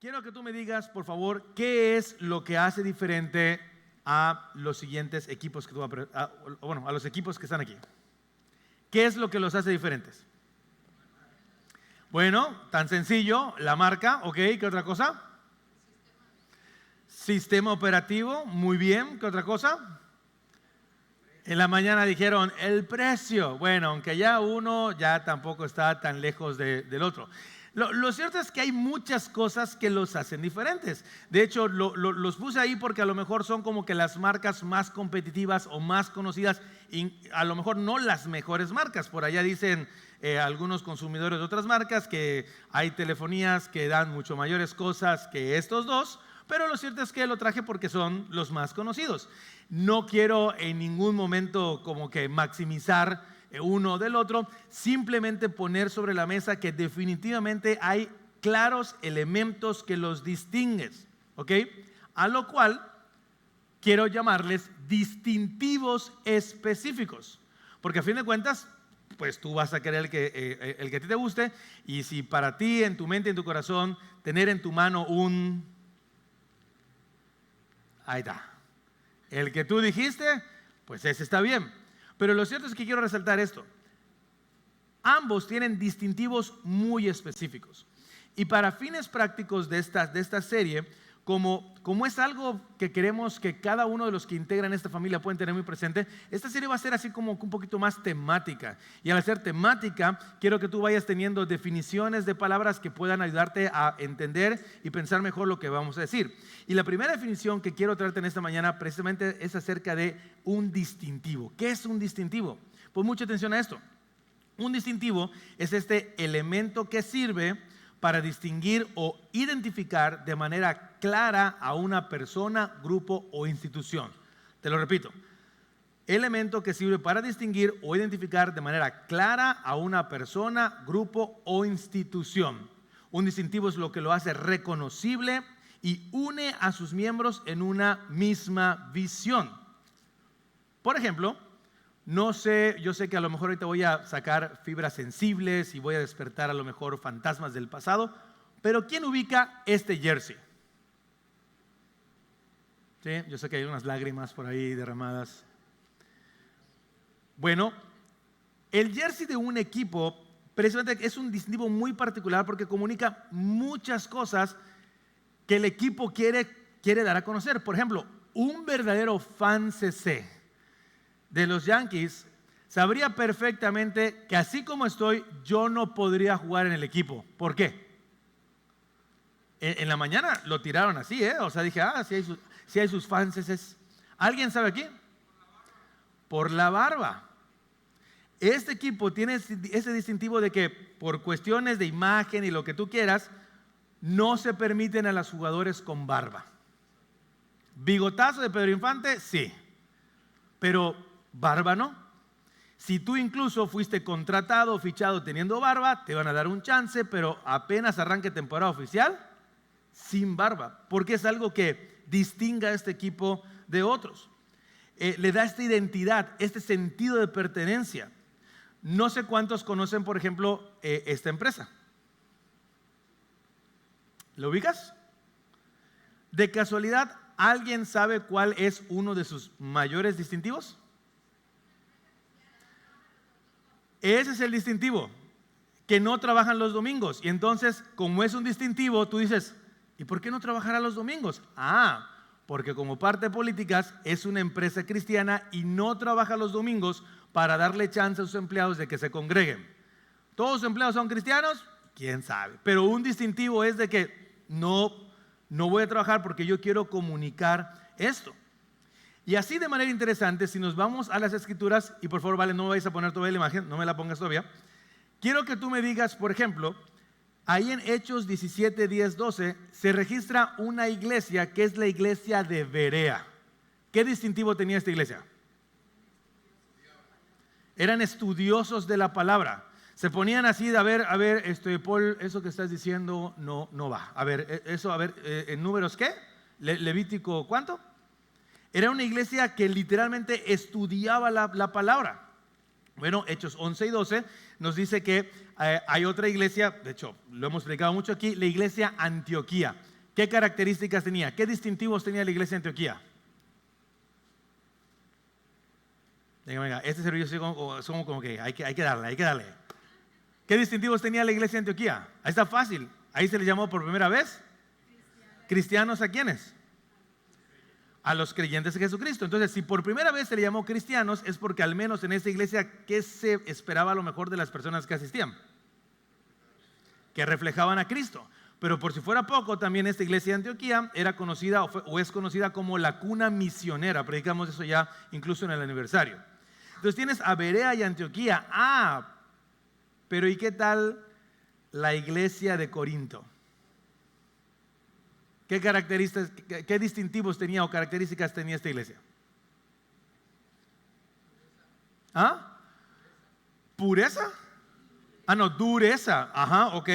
Quiero que tú me digas, por favor, qué es lo que hace diferente a los siguientes equipos que a los equipos que están aquí. ¿Qué es lo que los hace diferentes? Bueno, tan sencillo, la marca, ok, ¿qué otra cosa? Sistema operativo, muy bien, ¿qué otra cosa? En la mañana dijeron el precio. Bueno, aunque ya uno ya tampoco está tan lejos del otro. Lo cierto es que hay muchas cosas que los hacen diferentes. De hecho, los puse ahí porque a lo mejor son como que las marcas más competitivas o más conocidas y a lo mejor no las mejores marcas. Por allá dicen algunos consumidores de otras marcas que hay telefonías que dan mucho mayores cosas que estos dos, pero lo cierto es que lo traje porque son los más conocidos. No quiero en ningún momento como que maximizar uno del otro, simplemente poner sobre la mesa que definitivamente hay claros elementos que los distinguen, ¿ok? A lo cual quiero llamarles distintivos específicos, porque a fin de cuentas, pues tú vas a querer el que a ti te guste, y si para ti, en tu mente, en tu corazón, tener en tu mano ahí está, el que tú dijiste, pues ese está bien. Pero lo cierto es que quiero resaltar esto. Ambos tienen distintivos muy específicos. Y para fines prácticos de esta serie, como es algo que queremos que cada uno de los que integran esta familia puedan tener muy presente, esta serie va a ser así como un poquito más temática. Y al ser temática, quiero que tú vayas teniendo definiciones de palabras que puedan ayudarte a entender y pensar mejor lo que vamos a decir. Y la primera definición que quiero traerte en esta mañana precisamente es acerca de un distintivo. ¿Qué es un distintivo? Pon mucha atención a esto. Un distintivo es este elemento que sirve para distinguir o identificar de manera clara a una persona, grupo o institución. Te lo repito, elemento que sirve para distinguir o identificar de manera clara a una persona, grupo o institución. Un distintivo es lo que lo hace reconocible y une a sus miembros en una misma visión. Por ejemplo, no sé, yo sé que a lo mejor ahorita voy a sacar fibras sensibles y voy a despertar a lo mejor fantasmas del pasado, pero ¿quién ubica este jersey? Sí, yo sé que hay unas lágrimas por ahí derramadas. Bueno, el jersey de un equipo precisamente es un distintivo muy particular porque comunica muchas cosas que el equipo quiere dar a conocer. Por ejemplo, un verdadero fan CC de los Yankees sabría perfectamente que así como estoy, yo no podría jugar en el equipo. ¿Por qué? En la mañana lo tiraron así, o sea, dije, sí hay sus fans. ¿Alguien sabe aquí? Por la barba. Este equipo tiene ese distintivo de que por cuestiones de imagen y lo que tú quieras, no se permiten a los jugadores con barba. Bigotazo de Pedro Infante, sí, pero barba no. Si tú incluso fuiste contratado o fichado teniendo barba, te van a dar un chance, pero apenas arranque temporada oficial, sin barba, porque es algo que distinga a este equipo de otros. Le da esta identidad, este sentido de pertenencia. No sé cuántos conocen, por ejemplo, esta empresa. ¿Lo ubicas? De casualidad, ¿alguien sabe cuál es uno de sus mayores distintivos? Ese es el distintivo, que no trabajan los domingos. Y entonces, como es un distintivo, tú dices, ¿y por qué no trabajará los domingos? Porque como parte de políticas es una empresa cristiana y no trabaja los domingos para darle chance a sus empleados de que se congreguen. ¿Todos los empleados son cristianos? ¿Quién sabe? Pero un distintivo es de que no voy a trabajar porque yo quiero comunicar esto. Y así de manera interesante, si nos vamos a las escrituras, y por favor, vale, no me vais a poner todavía la imagen, no me la pongas todavía. Quiero que tú me digas, por ejemplo, ahí en Hechos 17, 10, 12, se registra una iglesia que es la iglesia de Berea. ¿Qué distintivo tenía esta iglesia? Eran estudiosos de la palabra. Se ponían así de, a ver, Paul, eso que estás diciendo no va. A ver, ¿en números qué? Levítico, ¿cuánto? Era una iglesia que literalmente estudiaba la palabra. Bueno, Hechos 11 y 12 nos dice que hay otra iglesia, de hecho, lo hemos explicado mucho aquí, la iglesia Antioquía. ¿Qué características tenía? ¿Qué distintivos tenía la iglesia Antioquía? Venga, este servicio somos como que hay que darle. ¿Qué distintivos tenía la iglesia Antioquía? Ahí está fácil. Ahí se le llamó por primera vez. ¿Cristianos a quiénes? A los creyentes de Jesucristo. Entonces, si por primera vez se le llamó cristianos, es porque al menos en esta iglesia, ¿qué se esperaba a lo mejor de las personas que asistían? Que reflejaban a Cristo. Pero por si fuera poco, también esta iglesia de Antioquía era conocida o es conocida como la cuna misionera. Predicamos eso ya incluso en el aniversario. Entonces tienes a Berea y Antioquía. Pero ¿y qué tal la iglesia de Corinto? ¿Qué distintivos tenía o características tenía esta iglesia? ¿Pureza? No, dureza. Ok.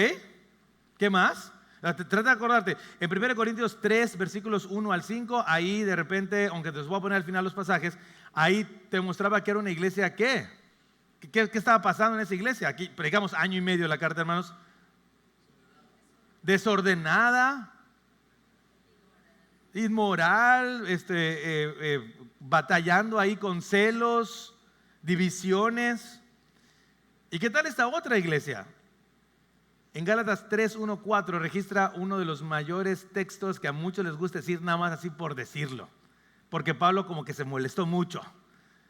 ¿Qué más? Trata de acordarte. En 1 Corintios 3, versículos 1 al 5, ahí de repente, aunque te los voy a poner al final los pasajes, ahí te mostraba que era una iglesia ¿qué estaba pasando en esa iglesia? Aquí predicamos año y medio la carta, hermanos. Desordenada, inmoral, batallando ahí con celos, divisiones. ¿Y qué tal esta otra iglesia? En Gálatas 3, 1, 4 registra uno de los mayores textos que a muchos les gusta decir nada más así por decirlo, porque Pablo como que se molestó mucho.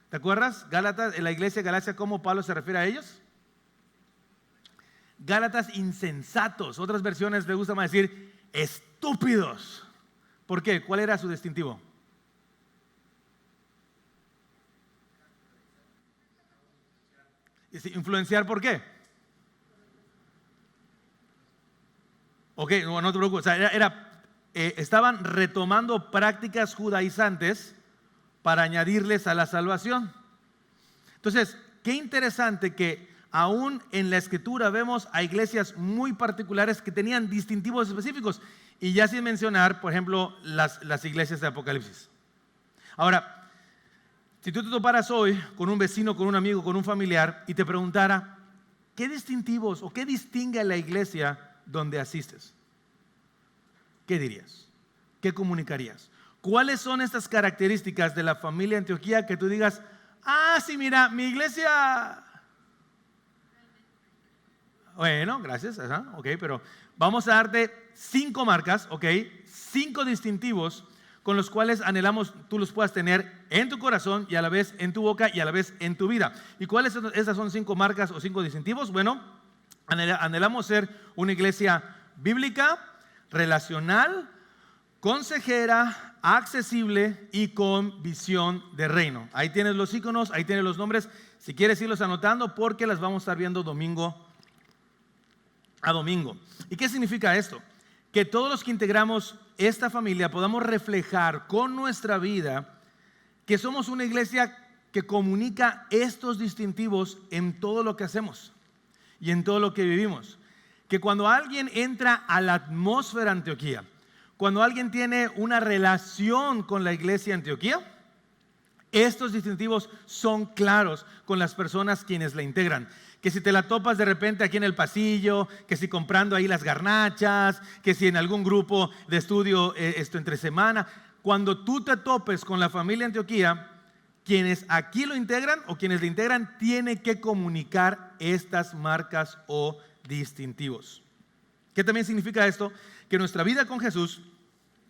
¿Te acuerdas? Gálatas, en la iglesia de Galacia, ¿cómo Pablo se refiere a ellos? Gálatas insensatos. Otras versiones le gusta más decir estúpidos. ¿Por qué? ¿Cuál era su distintivo? ¿Influenciar por qué? Ok, no te preocupes. O sea, estaban retomando prácticas judaizantes para añadirles a la salvación. Entonces, qué interesante que aún en la Escritura vemos a iglesias muy particulares que tenían distintivos específicos. Y ya sin mencionar, por ejemplo, las iglesias de Apocalipsis. Ahora, si tú te toparas hoy con un vecino, con un amigo, con un familiar y te preguntara, ¿qué distintivos o qué distingue a la iglesia donde asistes? ¿Qué dirías? ¿Qué comunicarías? ¿Cuáles son estas características de la familia Antioquía que tú digas, sí, mira, mi iglesia... Bueno, gracias, ok, pero vamos a darte 5 marcas, ok, 5 distintivos con los cuales anhelamos tú los puedas tener en tu corazón y a la vez en tu boca y a la vez en tu vida. ¿Y cuáles son esas 5 marcas o 5 distintivos? Bueno, anhelamos ser una iglesia bíblica, relacional, consejera, accesible y con visión de reino. Ahí tienes los iconos, ahí tienes los nombres. Si quieres irlos anotando porque las vamos a estar viendo domingo a domingo. ¿Y qué significa esto? Que todos los que integramos esta familia podamos reflejar con nuestra vida que somos una iglesia que comunica estos distintivos en todo lo que hacemos y en todo lo que vivimos. Que cuando alguien entra a la atmósfera Antioquía, cuando alguien tiene una relación con la iglesia Antioquía, estos distintivos son claros con las personas quienes la integran. Que si te la topas de repente aquí en el pasillo, que si comprando ahí las garnachas, que si en algún grupo de estudio entre semana, cuando tú te topes con la familia Antioquía, quienes aquí lo integran o quienes la integran tienen que comunicar estas marcas o distintivos. ¿Qué también significa esto? Que nuestra vida con Jesús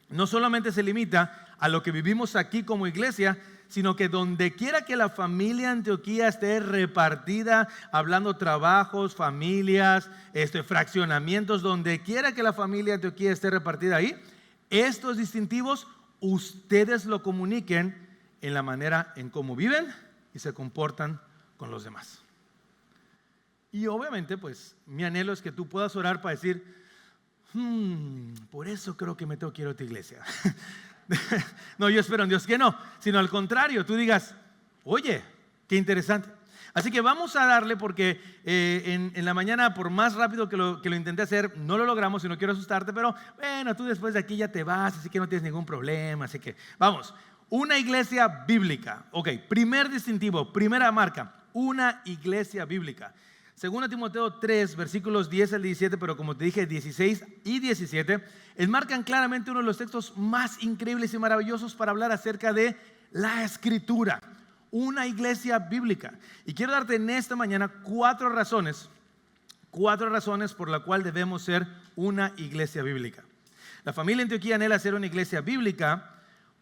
no solamente se limita a lo que vivimos aquí como iglesia, sino que donde quiera que la familia Antioquía esté repartida, hablando trabajos, familias, fraccionamientos, donde quiera que la familia Antioquía esté repartida ahí, estos distintivos ustedes lo comuniquen en la manera en cómo viven y se comportan con los demás. Y obviamente, pues, mi anhelo es que tú puedas orar para decir, por eso creo que me tengo que ir a otra iglesia. No, yo espero en Dios que no, sino al contrario, tú digas, oye, qué interesante. Así que vamos a darle porque en la mañana, por más rápido que lo intenté hacer, no lo logramos y no quiero asustarte, pero bueno, tú después de aquí ya te vas, así que no tienes ningún problema, así que vamos. Una iglesia bíblica, ok, primer distintivo, primera marca, una iglesia bíblica. 2 Timoteo 3, versículos 10 al 17, pero como te dije, 16 y 17, enmarcan claramente uno de los textos más increíbles y maravillosos para hablar acerca de la Escritura, una iglesia bíblica. Y quiero darte en esta mañana cuatro razones por la cual debemos ser una iglesia bíblica. La familia Antioquía anhela ser una iglesia bíblica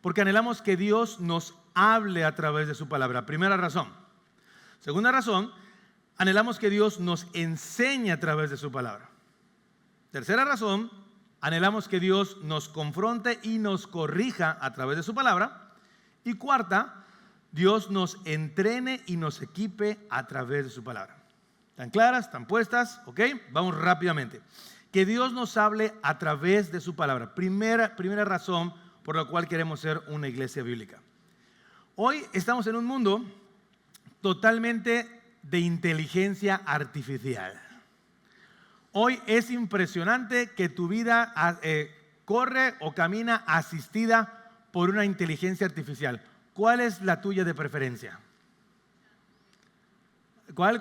porque anhelamos que Dios nos hable a través de su palabra. Primera razón. Segunda razón, anhelamos que Dios nos enseñe a través de su palabra. Tercera razón, anhelamos que Dios nos confronte y nos corrija a través de su palabra. Y cuarta, Dios nos entrene y nos equipe a través de su palabra. ¿Están claras? ¿Están puestas? ¿Ok? Vamos rápidamente. Que Dios nos hable a través de su palabra. Primera razón por la cual queremos ser una iglesia bíblica. Hoy estamos en un mundo totalmente de inteligencia artificial. Hoy es impresionante que tu vida corre o camina asistida por una inteligencia artificial. ¿Cuál es la tuya de preferencia? ¿Cuál?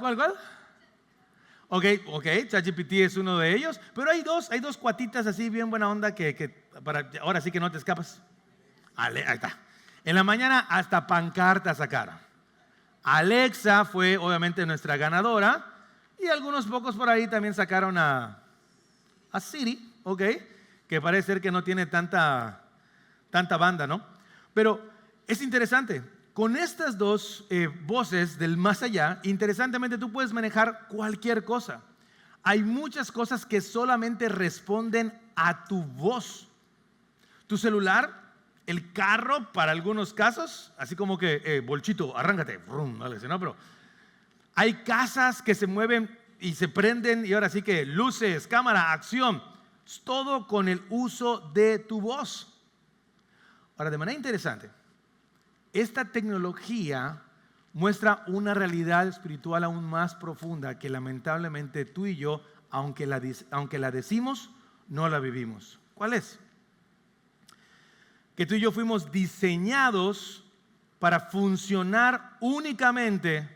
Ok, ChatGPT es uno de ellos, pero hay dos cuatitas así bien buena onda que ahora sí que no te escapas. Ahí está. En la mañana hasta pancartas sacaron. Alexa fue obviamente nuestra ganadora y algunos pocos por ahí también sacaron a Siri, ok, que parece ser que no tiene tanta banda, ¿no? Pero es interesante, con estas dos voces del más allá, interesantemente tú puedes manejar cualquier cosa. Hay muchas cosas que solamente responden a tu voz. Tu celular, el carro para algunos casos, así como que, bolchito, arráncate, brum, ¿no? Pero hay casas que se mueven y se prenden y ahora sí que luces, cámara, acción, todo con el uso de tu voz. Ahora, de manera interesante, esta tecnología muestra una realidad espiritual aún más profunda que lamentablemente tú y yo, aunque la decimos, no la vivimos. ¿Cuál es? Que tú y yo fuimos diseñados para funcionar únicamente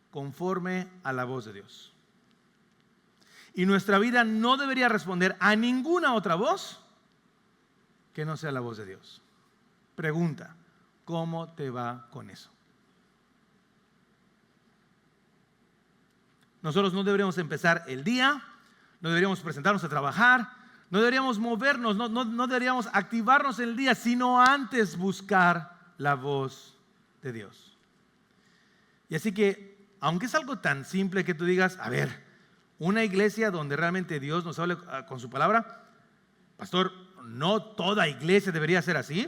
conforme a la voz de Dios. Y nuestra vida no debería responder a ninguna otra voz que no sea la voz de Dios. Pregunta, ¿cómo te va con eso? Nosotros no deberíamos empezar el día, no deberíamos presentarnos a trabajar, no deberíamos movernos, no deberíamos activarnos el día, sino antes buscar la voz de Dios. Y así que, aunque es algo tan simple que tú digas, a ver, una iglesia donde realmente Dios nos hable con su palabra, pastor, ¿no toda iglesia debería ser así?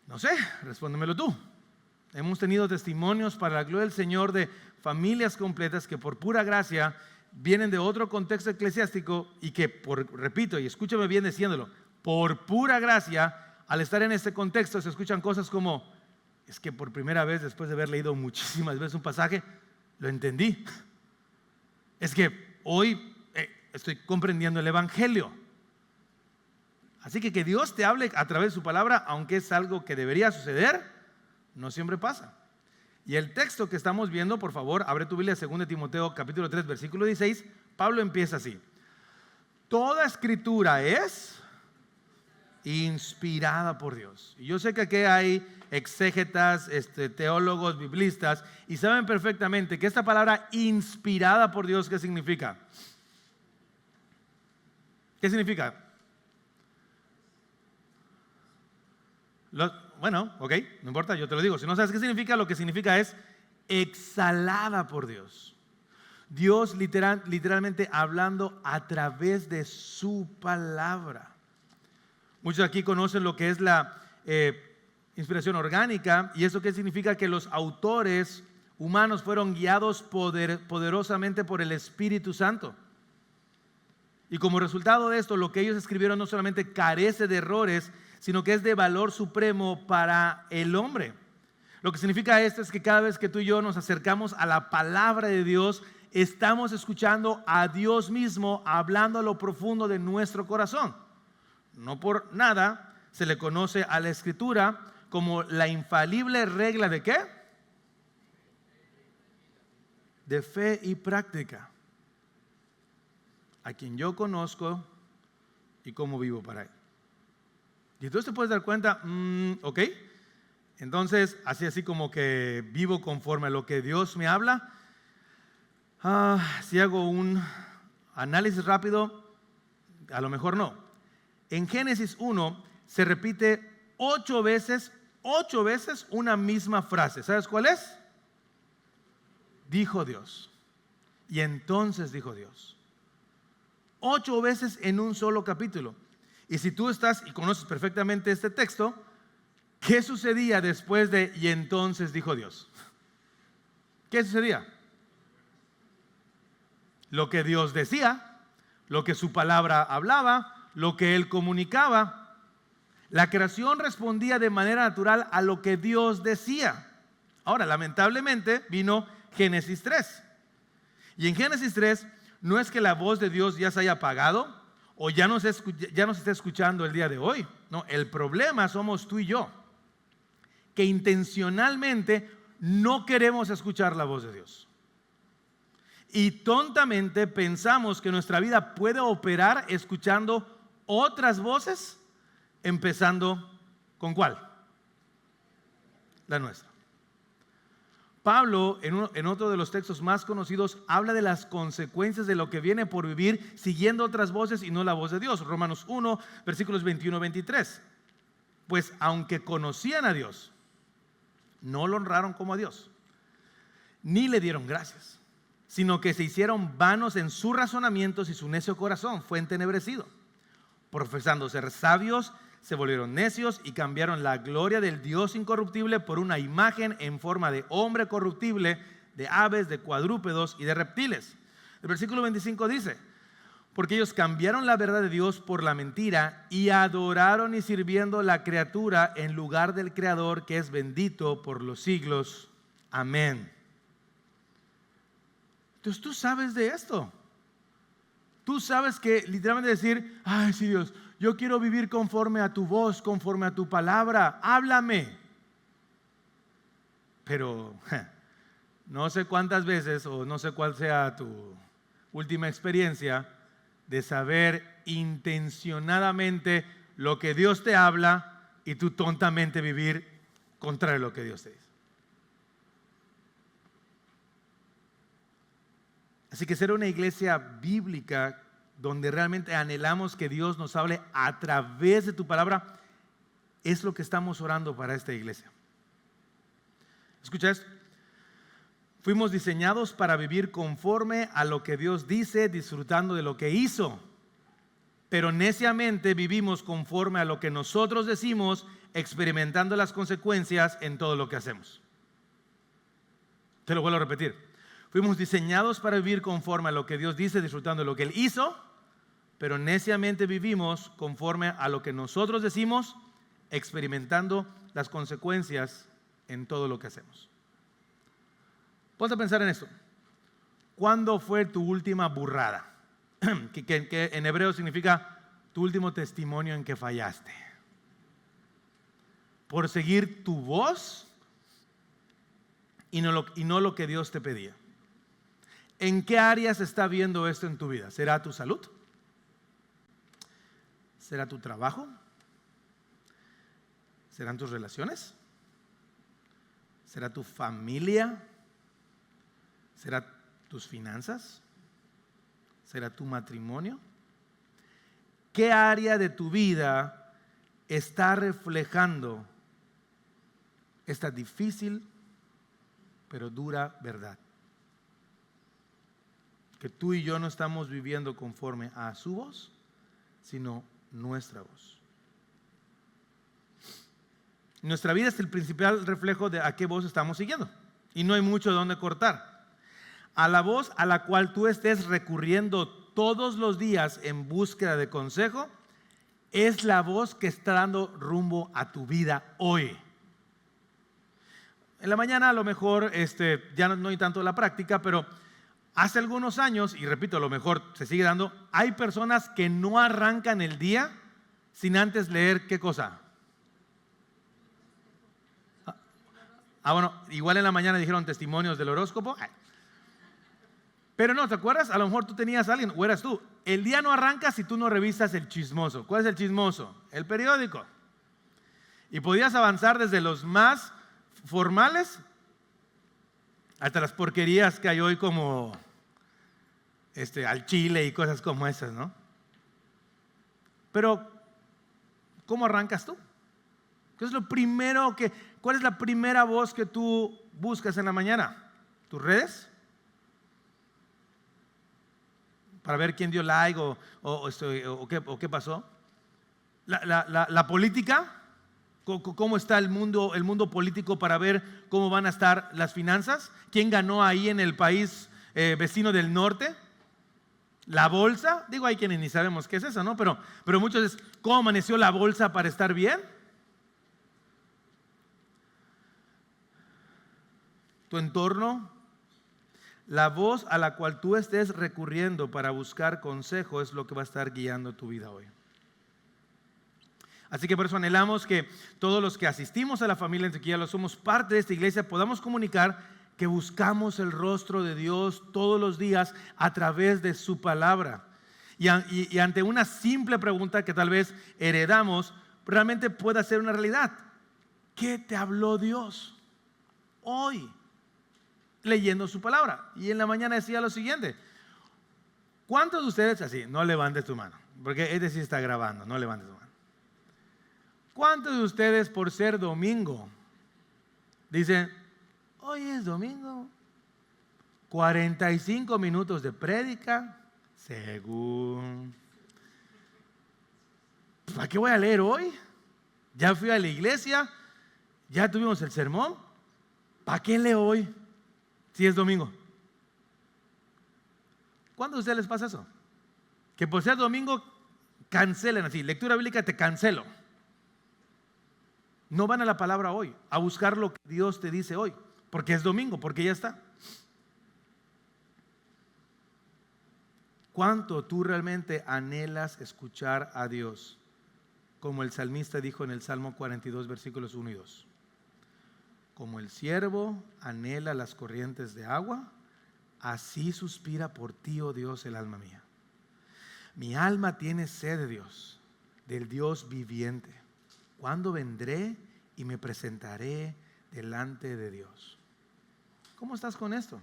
No sé, respóndemelo tú. Hemos tenido testimonios para la gloria del Señor de familias completas que por pura gracia vienen de otro contexto eclesiástico y que, repito, y escúchame bien diciéndolo, por pura gracia, al estar en este contexto se escuchan cosas como, es que por primera vez después de haber leído muchísimas veces un pasaje, lo entendí. Es que hoy estoy comprendiendo el Evangelio. Así que Dios te hable a través de su palabra, aunque es algo que debería suceder, no siempre pasa. Y el texto que estamos viendo, por favor, abre tu Biblia, 2 Timoteo capítulo 3, versículo 16. Pablo empieza así: toda escritura es inspirada por Dios. Y yo sé que aquí hay exégetas, teólogos, biblistas, y saben perfectamente que esta palabra inspirada por Dios, ¿qué significa? ¿Qué significa? Bueno, ok, no importa, yo te lo digo. Si no sabes qué significa, lo que significa es exhalada por Dios. Dios literalmente hablando a través de su palabra. Muchos aquí conocen lo que es la inspiración orgánica, y eso qué significa: que los autores humanos fueron guiados poderosamente por el Espíritu Santo. Y como resultado de esto, lo que ellos escribieron no solamente carece de errores, sino que es de valor supremo para el hombre. Lo que significa esto es que cada vez que tú y yo nos acercamos a la palabra de Dios, estamos escuchando a Dios mismo hablando a lo profundo de nuestro corazón. No por nada se le conoce a la Escritura como la infalible regla de ¿qué? de fe y práctica, a quien yo conozco y cómo vivo para Él. Y entonces te puedes dar cuenta, ok, entonces así como que vivo conforme a lo que Dios me habla. Si hago un análisis rápido, a lo mejor no. En Génesis 1 se repite 8 veces una misma frase. ¿Sabes cuál es? Dijo Dios. Y entonces dijo Dios. 8 veces en un solo capítulo. Y si tú estás y conoces perfectamente este texto, ¿qué sucedía después de y entonces dijo Dios? ¿Qué sucedía? Lo que Dios decía, lo que su palabra hablaba, lo que Él comunicaba. La creación respondía de manera natural a lo que Dios decía. Ahora, lamentablemente, vino Génesis 3. Y en Génesis 3 no es que la voz de Dios ya se haya apagado o ya no se está escuchando el día de hoy. No, el problema somos tú y yo, que intencionalmente no queremos escuchar la voz de Dios. Y tontamente pensamos que nuestra vida puede operar escuchando otras voces, empezando ¿con cuál? La nuestra. Pablo, en otro de los textos más conocidos, habla de las consecuencias de lo que viene por vivir siguiendo otras voces y no la voz de Dios. Romanos 1, versículos 21-23. Pues aunque conocían a Dios, no lo honraron como a Dios, ni le dieron gracias, sino que se hicieron vanos en sus razonamientos y su necio corazón fue entenebrecido. Profesando ser sabios, se volvieron necios y cambiaron la gloria del Dios incorruptible por una imagen en forma de hombre corruptible, de aves, de cuadrúpedos y de reptiles. El versículo 25 dice: porque ellos cambiaron la verdad de Dios por la mentira y adoraron y sirviendo la criatura en lugar del Creador, que es bendito por los siglos. Amén. Entonces tú sabes de esto. Tú sabes que literalmente decir: ay, sí, Dios, yo quiero vivir conforme a tu voz, conforme a tu palabra, háblame. Pero no sé cuántas veces, o no sé cuál sea tu última experiencia de saber intencionadamente lo que Dios te habla y tú tontamente vivir contrario a lo que Dios te dice. Así que ser una iglesia bíblica donde realmente anhelamos que Dios nos hable a través de tu palabra es lo que estamos orando para esta iglesia. Escucha esto. Fuimos diseñados para vivir conforme a lo que Dios dice, disfrutando de lo que hizo. Pero neciamente vivimos conforme a lo que nosotros decimos, experimentando las consecuencias en todo lo que hacemos. Te lo vuelvo a repetir. Fuimos diseñados para vivir conforme a lo que Dios dice, disfrutando de lo que Él hizo, pero neciamente vivimos conforme a lo que nosotros decimos, experimentando las consecuencias en todo lo que hacemos. Ponte a pensar en esto. ¿Cuándo fue tu última burrada? que en hebreo significa tu último testimonio en que fallaste. Por seguir tu voz y no lo que Dios te pedía. ¿En qué áreas está viendo esto en tu vida? ¿Será tu salud? ¿Será tu trabajo? ¿Serán tus relaciones? ¿Será tu familia? ¿Será tus finanzas? ¿Será tu matrimonio? ¿Qué área de tu vida está reflejando esta difícil pero dura verdad? Que tú y yo no estamos viviendo conforme a su voz, sino nuestra voz. Nuestra vida es el principal reflejo de a qué voz estamos siguiendo. Y no hay mucho de dónde cortar. A la voz a la cual tú estés recurriendo todos los días en búsqueda de consejo, es la voz que está dando rumbo a tu vida hoy. En la mañana a lo mejor ya no hay tanto la práctica, pero hace algunos años, y repito, a lo mejor se sigue dando, hay personas que no arrancan el día sin antes leer ¿qué cosa? Bueno, igual en la mañana dijeron testimonios del horóscopo. Pero no, ¿te acuerdas? A lo mejor tú tenías a alguien, o eras tú. El día no arranca si tú no revisas el chismoso. ¿Cuál es el chismoso? El periódico. Y podías avanzar desde los más formales hasta las porquerías que hay hoy como al chile y cosas como esas, ¿no? Pero, ¿cómo arrancas tú? ¿Qué es lo primero cuál es la primera voz que tú buscas en la mañana? ¿Tus redes? Para ver quién dio like o qué pasó. La política, cómo está el mundo político para ver cómo van a estar las finanzas. ¿Quién ganó ahí en el país vecino del norte? La bolsa, digo, hay quienes ni sabemos qué es eso, ¿no? Pero muchos dicen, ¿cómo amaneció la bolsa para estar bien? Tu entorno, la voz a la cual tú estés recurriendo para buscar consejo es lo que va a estar guiando tu vida hoy. Así que por eso anhelamos que todos los que asistimos a la familia Antioquía, los somos parte de esta iglesia, podamos comunicar que buscamos el rostro de Dios todos los días a través de su palabra. Y ante una simple pregunta que tal vez heredamos, realmente pueda ser una realidad. ¿Qué te habló Dios hoy? Leyendo su palabra. Y en la mañana decía lo siguiente: ¿cuántos de ustedes, así, no levantes tu mano, porque este sí está grabando, no levantes tu mano? ¿Cuántos de ustedes, por ser domingo, dicen, hoy es domingo, 45 minutos de prédica, según, ¿para qué voy a leer hoy? Ya fui a la iglesia, ya tuvimos el sermón, ¿para qué leo hoy si es domingo? ¿Cuándo a ustedes les pasa eso? Que por ser domingo cancelen así, lectura bíblica, te cancelo. No van a la palabra hoy, a buscar lo que Dios te dice hoy, porque es domingo, porque ya está. ¿Cuánto tú realmente anhelas escuchar a Dios? Como el salmista dijo en el Salmo 42, versículos 1 y 2. Como el ciervo anhela las corrientes de agua, así suspira por ti, oh Dios, el alma mía. Mi alma tiene sed de Dios, del Dios viviente. ¿Cuándo vendré y me presentaré delante de Dios? ¿Cómo estás con esto?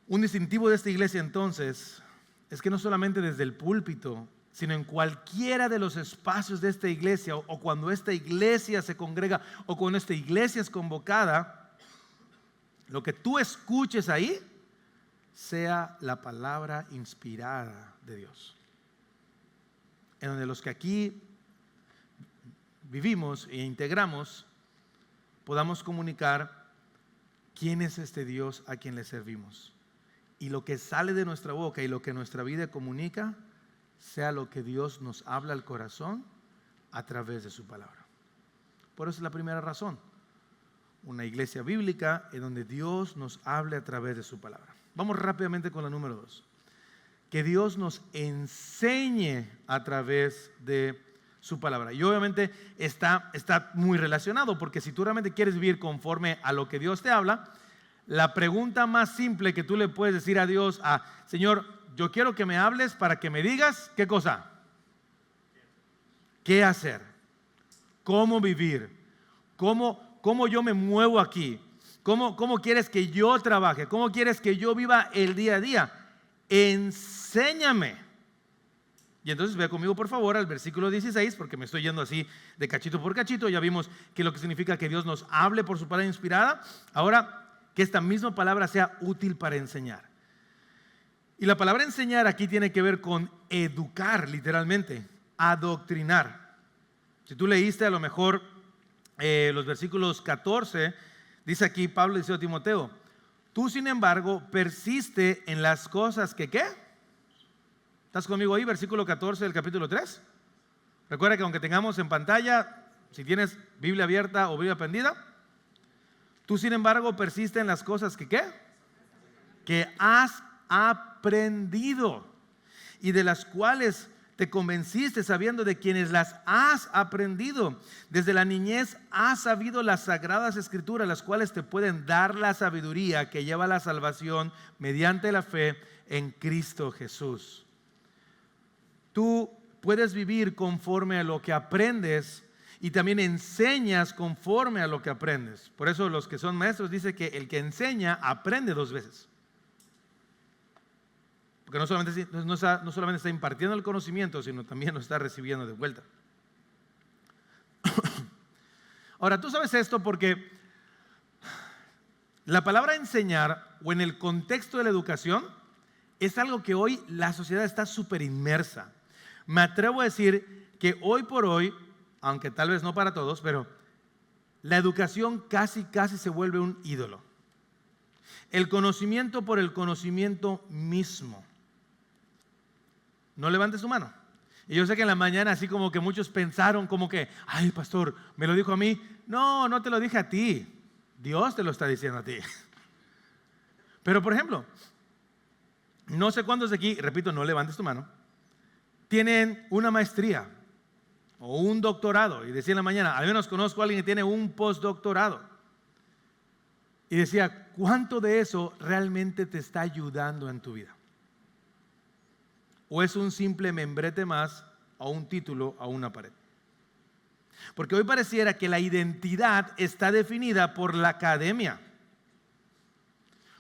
Un distintivo de esta iglesia entonces es que no solamente desde el púlpito, sino en cualquiera de los espacios de esta iglesia, o cuando esta iglesia se congrega, o cuando esta iglesia es convocada, lo que tú escuches ahí sea la palabra inspirada de Dios. En donde los que aquí vivimos e integramos podamos comunicar quién es este Dios a quien le servimos. Y lo que sale de nuestra boca y lo que nuestra vida comunica sea lo que Dios nos habla al corazón a través de su palabra. Por eso es la primera razón. Una iglesia bíblica en donde Dios nos hable a través de su palabra. Vamos rápidamente con la número 2. Que Dios nos enseñe a través de su palabra. Y obviamente está muy relacionado, porque si tú realmente quieres vivir conforme a lo que Dios te habla, la pregunta más simple que tú le puedes decir a Dios, Señor, yo quiero que me hables para que me digas, ¿qué cosa? ¿Qué hacer? ¿Cómo vivir? ¿Cómo yo me muevo aquí? ¿Cómo quieres que yo trabaje? ¿Cómo quieres que yo viva el día a día? Enséñame. Y entonces ve conmigo por favor al versículo 16, porque me estoy yendo así de cachito por cachito. Ya vimos que lo que significa que Dios nos hable por su palabra inspirada. Ahora, que esta misma palabra sea útil para enseñar. Y la palabra enseñar aquí tiene que ver con educar, literalmente, adoctrinar. Si tú leíste a lo mejor los versículos 14, dice aquí Pablo dice a Timoteo, tú sin embargo persiste en las cosas que ¿qué? ¿Estás conmigo ahí? Versículo 14 del capítulo 3. Recuerda que aunque tengamos en pantalla, si tienes Biblia abierta o Biblia prendida, tú sin embargo persiste en las cosas que ¿qué? Que has aprendido y de las cuales te convenciste sabiendo de quienes las has aprendido. Desde la niñez has sabido las sagradas escrituras, las cuales te pueden dar la sabiduría que lleva a la salvación mediante la fe en Cristo Jesús. Tú puedes vivir conforme a lo que aprendes y también enseñas conforme a lo que aprendes. Por eso los que son maestros dicen que el que enseña aprende 2 veces. Porque no solamente está impartiendo el conocimiento, sino también lo está recibiendo de vuelta. Ahora, tú sabes esto porque la palabra enseñar, o en el contexto de la educación, es algo que hoy la sociedad está súper inmersa. Me atrevo a decir que hoy por hoy, aunque tal vez no para todos, pero la educación casi se vuelve un ídolo. El conocimiento por el conocimiento mismo. No levante su mano. Y yo sé que en la mañana así como que muchos pensaron como que, ay pastor, ¿me lo dijo a mí? No, no te lo dije a ti. Dios te lo está diciendo a ti. Pero por ejemplo, no sé cuántos de aquí, repito, no levantes tu mano, tienen una maestría o un doctorado. Y decía en la mañana, al menos conozco a alguien que tiene un postdoctorado. Y decía, ¿cuánto de eso realmente te está ayudando en tu vida? ¿O es un simple membrete más o un título a una pared? Porque hoy pareciera que la identidad está definida por la academia.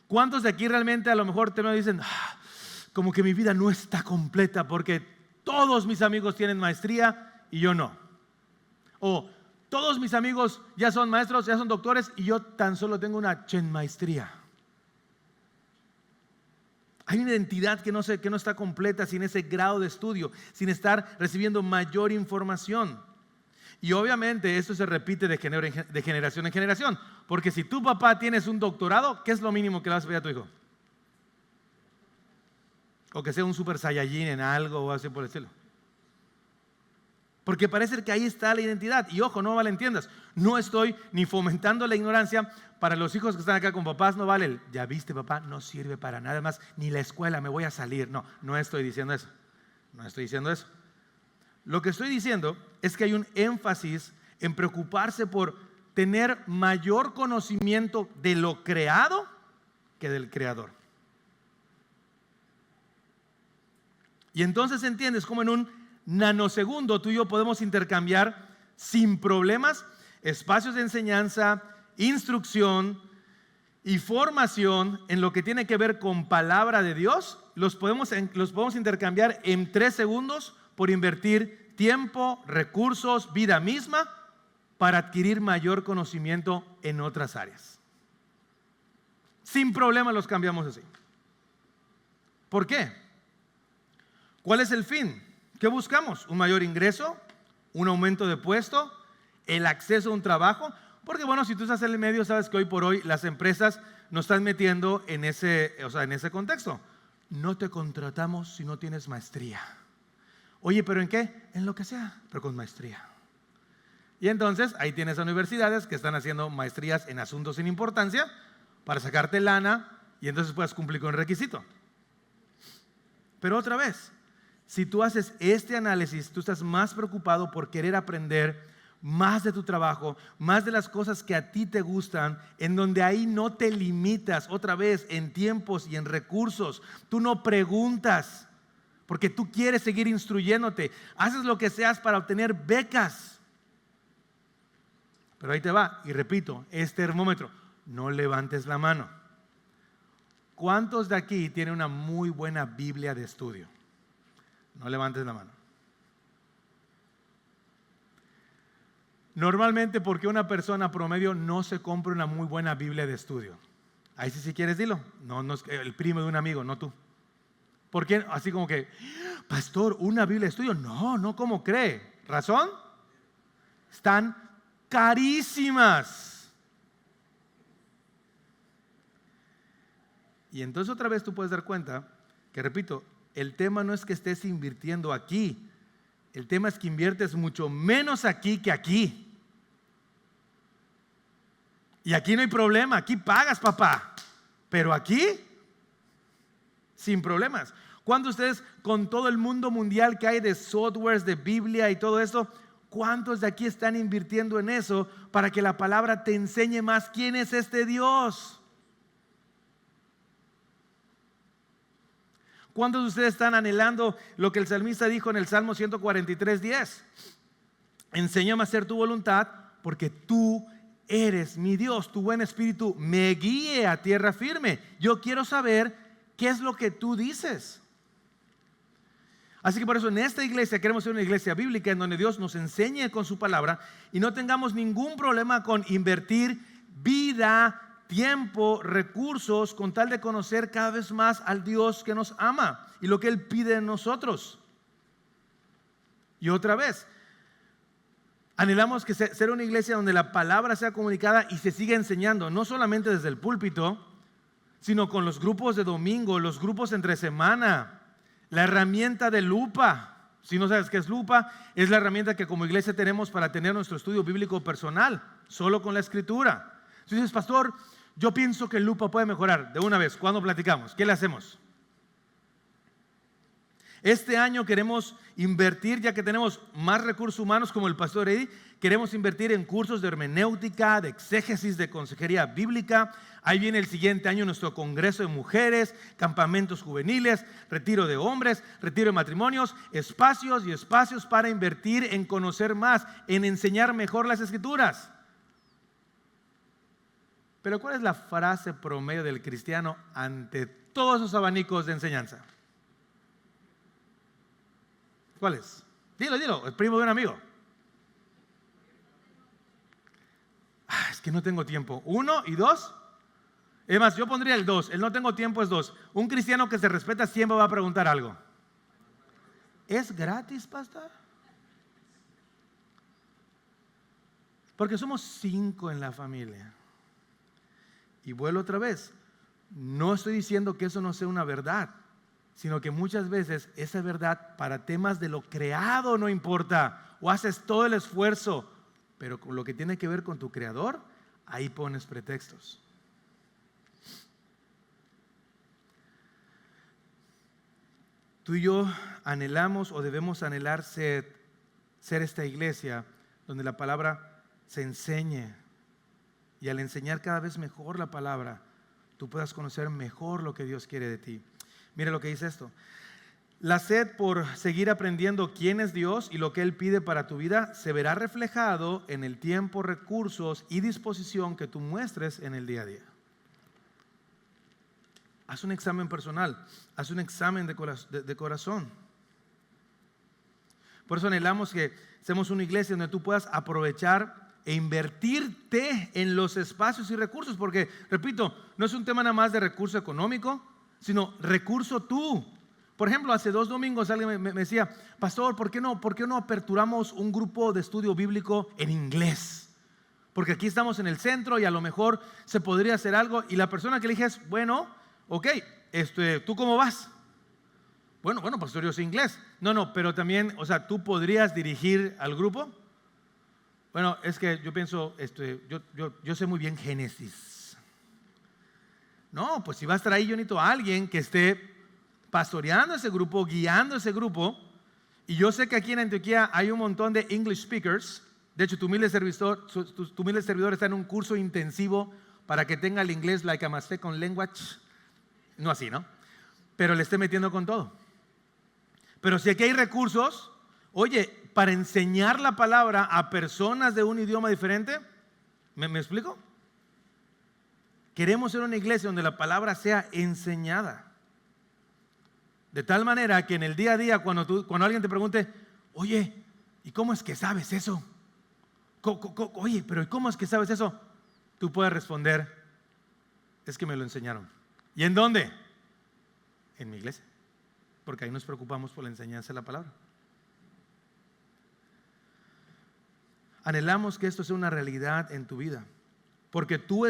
¿Cuántos de aquí realmente a lo mejor te dicen, como que mi vida no está completa porque todos mis amigos tienen maestría y yo no? O todos mis amigos ya son maestros, ya son doctores y yo tan solo tengo una maestría. Hay una identidad que no está completa sin ese grado de estudio, sin estar recibiendo mayor información. Y obviamente esto se repite de generación en generación. Porque si tu papá tienes un doctorado, ¿qué es lo mínimo que le vas a pedir a tu hijo? O que sea un super saiyajin en algo o así por el estilo. Porque parece que ahí está la identidad. Y ojo, no malentiendas. No estoy ni fomentando la ignorancia. Para los hijos que están acá con papás no vale el, ya viste papá, no sirve para nada más, ni la escuela, me voy a salir. No, no estoy diciendo eso. No estoy diciendo eso. Lo que estoy diciendo es que hay un énfasis en preocuparse por tener mayor conocimiento de lo creado que del creador. Y entonces entiendes cómo en un nanosegundo tú y yo podemos intercambiar sin problemas espacios de enseñanza, instrucción y formación en lo que tiene que ver con palabra de Dios. Los podemos intercambiar en 3 segundos por invertir tiempo, recursos, vida misma para adquirir mayor conocimiento en otras áreas. Sin problema los cambiamos así. ¿Por qué? ¿Cuál es el fin? ¿Qué buscamos? ¿Un mayor ingreso? ¿Un aumento de puesto? ¿El acceso a un trabajo? Porque bueno, si tú estás en el medio, sabes que hoy por hoy las empresas nos están metiendo en ese contexto. No te contratamos si no tienes maestría. Oye, ¿pero en qué? En lo que sea, pero con maestría. Y entonces ahí tienes a universidades que están haciendo maestrías en asuntos sin importancia para sacarte lana y entonces puedas cumplir con el requisito. Pero otra vez, si tú haces este análisis, tú estás más preocupado por querer aprender más de tu trabajo, más de las cosas que a ti te gustan, en donde ahí no te limitas otra vez en tiempos y en recursos. Tú no preguntas porque tú quieres seguir instruyéndote. Haces lo que seas para obtener becas. Pero ahí te va, y repito, este termómetro, no levantes la mano. ¿Cuántos de aquí tienen una muy buena Biblia de estudio? No levantes la mano. Normalmente, ¿por qué una persona promedio no se compra una muy buena Biblia de estudio? Ahí sí, si quieres dilo. No es el primo de un amigo, no tú. ¿Por qué? Así como que, pastor, ¿una Biblia de estudio? No, ¿cómo cree? ¿Razón? Están carísimas. Y entonces otra vez tú puedes dar cuenta que, repito, el tema no es que estés invirtiendo aquí. El tema es que inviertes mucho menos aquí que aquí. Y aquí no hay problema, aquí pagas, papá. Pero aquí, sin problemas. ¿Cuántos de ustedes, con todo el mundo mundial que hay de softwares, de Biblia y todo esto, cuántos de aquí están invirtiendo en eso para que la palabra te enseñe más quién es este Dios? ¿Cuántos de ustedes están anhelando lo que el salmista dijo en el Salmo 143:10? Enséñame a hacer tu voluntad, porque tú eres mi Dios. Tu buen espíritu me guíe a tierra firme. Yo quiero saber qué es lo que tú dices. Así que por eso en esta iglesia queremos ser una iglesia bíblica en donde Dios nos enseñe con su palabra y no tengamos ningún problema con invertir vida, tiempo, recursos, con tal de conocer cada vez más al Dios que nos ama y lo que Él pide de nosotros. Y otra vez, anhelamos que ser una iglesia donde la palabra sea comunicada y se siga enseñando, no solamente desde el púlpito, sino con los grupos de domingo, los grupos entre semana, la herramienta de lupa. Si no sabes qué es lupa, es la herramienta que como iglesia tenemos para tener nuestro estudio bíblico personal, solo con la escritura. Si dices, pastor, yo pienso que el lupa puede mejorar. De una vez, ¿cuándo platicamos? ¿Qué le hacemos? Este año queremos invertir, ya que tenemos más recursos humanos como el pastor Eddie, queremos invertir en cursos de hermenéutica, de exégesis, de consejería bíblica. Ahí viene el siguiente año nuestro congreso de mujeres, campamentos juveniles, retiro de hombres, retiro de matrimonios, espacios y espacios para invertir en conocer más, en enseñar mejor las escrituras. Pero ¿cuál es la frase promedio del cristiano ante todos esos abanicos de enseñanza? ¿Cuál es? Dilo, el primo de un amigo. Es que no tengo tiempo. 1 y 2. Es más, yo pondría el 2. El no tengo tiempo es 2. Un cristiano que se respeta siempre va a preguntar algo. ¿Es gratis, pastor? Porque somos 5 en la familia. Y vuelvo otra vez. No estoy diciendo que eso no sea una verdad, sino que muchas veces esa verdad para temas de lo creado no importa, o haces todo el esfuerzo, pero con lo que tiene que ver con tu creador, ahí pones pretextos. Tú y yo anhelamos o debemos anhelar ser esta iglesia donde la palabra se enseñe, y al enseñar cada vez mejor la palabra, tú puedas conocer mejor lo que Dios quiere de ti. Mira lo que dice esto. La sed por seguir aprendiendo quién es Dios y lo que Él pide para tu vida se verá reflejado en el tiempo, recursos y disposición que tú muestres en el día a día. Haz un examen personal, haz un examen de corazón. Por eso anhelamos que seamos una iglesia donde tú puedas aprovechar e invertirte en los espacios y recursos, porque, repito, no es un tema nada más de recurso económico, sino recurso tú. Por ejemplo, hace 2 domingos alguien me decía, pastor, ¿por qué no aperturamos un grupo de estudio bíblico en inglés? Porque aquí estamos en el centro y a lo mejor se podría hacer algo. Y la persona que le dije es, bueno, ok, ¿tú cómo vas? Bueno, pastor, yo sé inglés. No, pero también, o sea, ¿tú podrías dirigir al grupo? Bueno, es que yo pienso, yo sé muy bien Génesis. No, pues si va a estar ahí, yo necesito a alguien que esté pastoreando ese grupo, guiando ese grupo. Y yo sé que aquí en Antioquia hay un montón de English speakers. De hecho, tu humilde servidor está en un curso intensivo para que tenga el inglés like a second language. No así, ¿no? Pero le esté metiendo con todo. Pero si aquí hay recursos, oye, para enseñar la palabra a personas de un idioma diferente, ¿me explico? Queremos ser una iglesia donde la palabra sea enseñada. De tal manera que en el día a día, cuando alguien te pregunte, oye, ¿y cómo es que sabes eso? Oye, pero ¿y cómo es que sabes eso? Tú puedes responder, es que me lo enseñaron. ¿Y en dónde? En mi iglesia. Porque ahí nos preocupamos por la enseñanza de la palabra. Anhelamos que esto sea una realidad en tu vida. Porque tú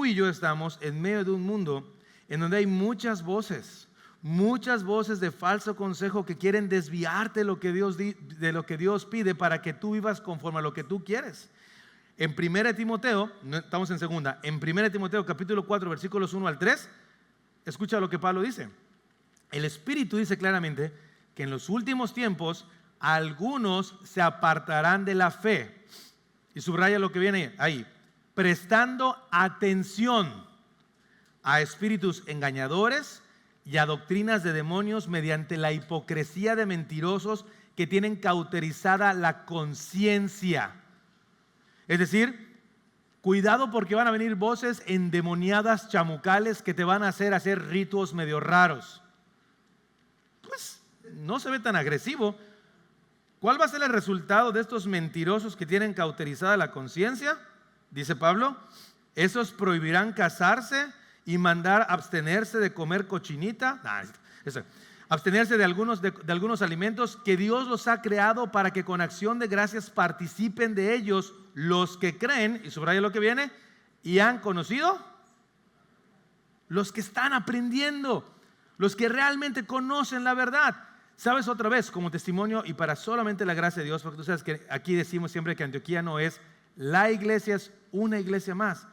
y yo estamos en medio de un mundo en donde hay muchas voces de falso consejo que quieren desviarte de lo que Dios pide para que tú vivas conforme a lo que tú quieres. En 1 Timoteo, no estamos en segunda, en 1 Timoteo capítulo 4 versículos 1 al 3, escucha lo que Pablo dice. El Espíritu dice claramente que en los últimos tiempos algunos se apartarán de la fe. Y subraya lo que viene ahí: prestando atención a espíritus engañadores y a doctrinas de demonios, mediante la hipocresía de mentirosos que tienen cauterizada la conciencia. Es decir, cuidado, porque van a venir voces endemoniadas, chamucales, que te van a hacer ritos medio raros. Pues no se ve tan agresivo. ¿Cuál va a ser el resultado de estos mentirosos que tienen cauterizada la conciencia? Dice Pablo: esos prohibirán casarse y mandar abstenerse de comer cochinita. Abstenerse de algunos alimentos que Dios los ha creado, para que con acción de gracias participen de ellos los que creen, y subraya lo que viene, y han conocido. Los que están aprendiendo, los que realmente conocen la verdad. ¿Sabes? Otra vez, como testimonio y para solamente la gracia de Dios, porque tú sabes que aquí decimos siempre que Antioquía no es la iglesia, es una iglesia más.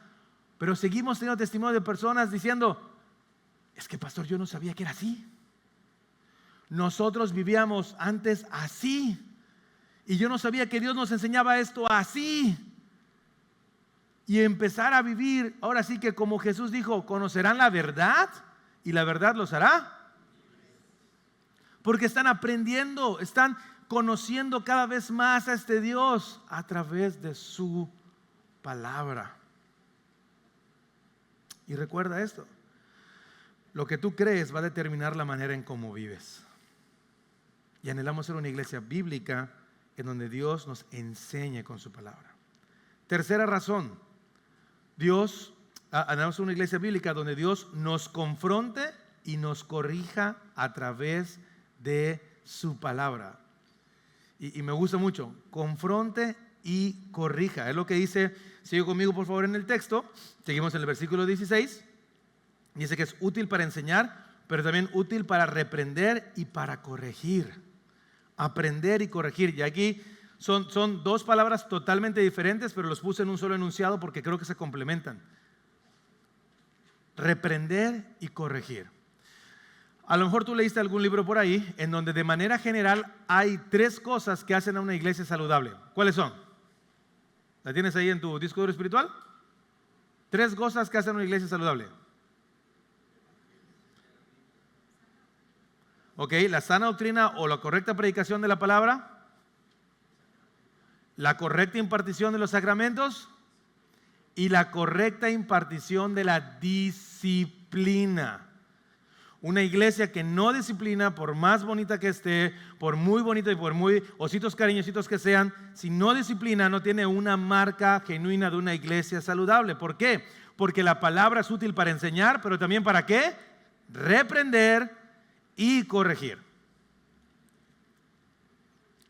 Pero seguimos teniendo testimonio de personas diciendo: es que pastor, yo no sabía que era así. Nosotros vivíamos antes así, y yo no sabía que Dios nos enseñaba esto así. Y empezar a vivir, ahora sí que como Jesús dijo, conocerán la verdad y la verdad los hará. Porque están aprendiendo, están conociendo cada vez más a este Dios a través de su palabra. Y recuerda esto: lo que tú crees va a determinar la manera en cómo vives. Y anhelamos ser una iglesia bíblica en donde Dios nos enseñe con su palabra. Tercera razón: anhelamos una iglesia bíblica donde Dios nos confronte y nos corrija a través de su palabra. Y me gusta mucho: confronte y corrija. Es lo que dice. Sigue conmigo por favor en el texto. Seguimos en el versículo 16. Dice que es útil para enseñar, pero también útil para reprender y para corregir. Aprender y corregir. Y aquí son dos palabras totalmente diferentes, pero los puse en un solo enunciado porque creo que se complementan. Reprender y corregir. A lo mejor tú leíste algún libro por ahí en donde de manera general hay 3 cosas que hacen a una iglesia saludable. ¿Cuáles son? ¿La tienes ahí en tu disco duro espiritual? 3 cosas que hacen a una iglesia saludable. Ok, la sana doctrina o la correcta predicación de la palabra, la correcta impartición de los sacramentos y la correcta impartición de la disciplina. Una iglesia que no disciplina, por más bonita que esté, por muy bonita y por muy ositos cariñositos que sean, si no disciplina, no tiene una marca genuina de una iglesia saludable. ¿Por qué? Porque la palabra es útil para enseñar, pero también ¿para qué? Reprender y corregir.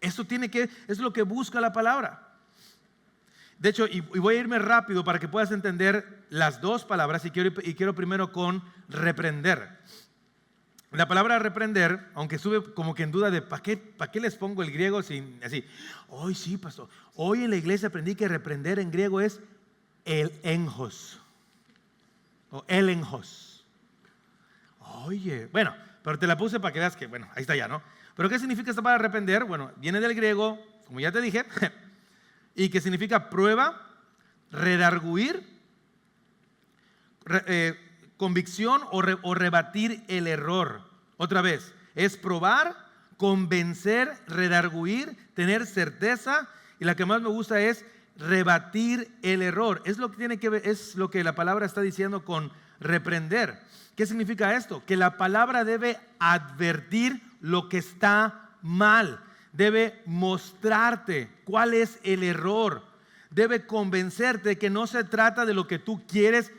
Eso es lo que busca la palabra. De hecho, y voy a irme rápido para que puedas entender las dos palabras, y quiero primero con reprender. La palabra reprender, aunque sube como que en duda de ¿para qué les pongo el griego sin así? Hoy sí, pastor. Hoy en la iglesia aprendí que reprender en griego es el enjos o el enjos. Oye, bueno, pero te la puse para que veas que, bueno, ahí está ya, ¿no? Pero ¿qué significa esta palabra reprender? Bueno, viene del griego, como ya te dije, y que significa prueba, redarguir, convicción o rebatir el error. Otra vez, es probar, convencer, redarguir, tener certeza, y la que más me gusta es rebatir el error. Es lo que tiene que ver, es lo que la palabra está diciendo con reprender. ¿Qué significa esto? Que la palabra debe advertir lo que está mal, debe mostrarte cuál es el error, debe convencerte que no se trata de lo que tú quieres,